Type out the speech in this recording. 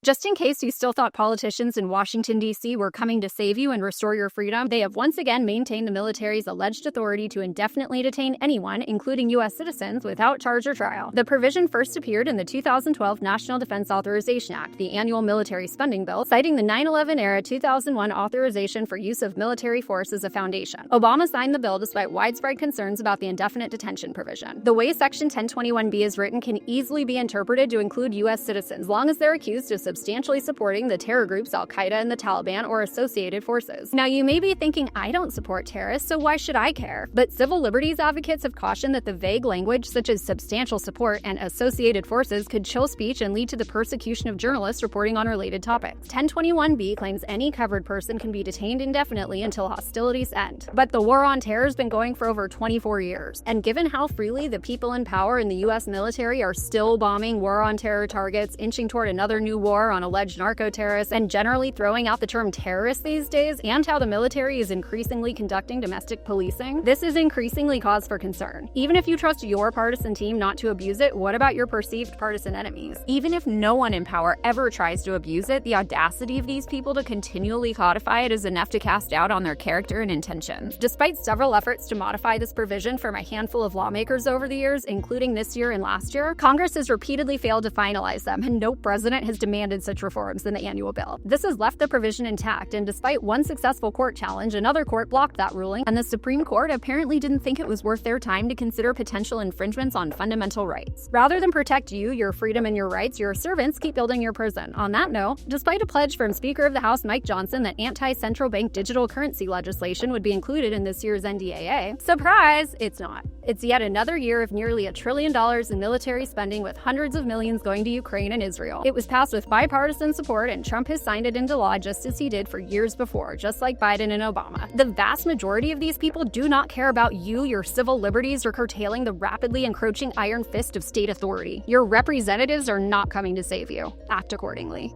Just in case you still thought politicians in Washington, D.C. were coming to save you and restore your freedom, they have once again maintained the military's alleged authority to indefinitely detain anyone, including U.S. citizens, without charge or trial. The provision first appeared in the 2012 National Defense Authorization Act, the annual military spending bill, citing the 9/11-era 2001 authorization for use of military force as a foundation. Obama signed the bill despite widespread concerns about the indefinite detention provision. The way Section 1021B is written can easily be interpreted to include U.S. citizens, as long as they're accused of substantially supporting the terror groups Al-Qaeda and the Taliban or associated forces. Now, you may be thinking, I don't support terrorists, so why should I care? But civil liberties advocates have cautioned that the vague language such as substantial support and associated forces could chill speech and lead to the persecution of journalists reporting on related topics. 1021B claims any covered person can be detained indefinitely until hostilities end. But the war on terror has been going for over 24 years. And given how freely the people in power in the U.S. military are still bombing war on terror targets, inching toward another new war on alleged narco-terrorists, and generally throwing out the term terrorist these days, and how the military is increasingly conducting domestic policing, this is increasingly cause for concern. Even if you trust your partisan team not to abuse it, what about your perceived partisan enemies? Even if no one in power ever tries to abuse it, the audacity of these people to continually codify it is enough to cast doubt on their character and intentions. Despite several efforts to modify this provision from a handful of lawmakers over the years, including this year and last year, Congress has repeatedly failed to finalize them, and no president has demanded such reforms in the annual bill. This has left the provision intact, and despite one successful court challenge, another court blocked that ruling, and the Supreme Court apparently didn't think it was worth their time to consider potential infringements on fundamental rights. Rather than protect you, your freedom, and your rights, your servants keep building your prison. On that note, despite a pledge from Speaker of the House Mike Johnson that anti-central bank digital currency legislation would be included in this year's NDAA, surprise, it's not. It's yet another year of nearly $1 trillion in military spending, with hundreds of millions going to Ukraine and Israel. It was passed with bipartisan support, and Trump has signed it into law just as he did for years before, just like Biden and Obama. The vast majority of these people do not care about you, your civil liberties, or curtailing the rapidly encroaching iron fist of state authority. Your representatives are not coming to save you. Act accordingly.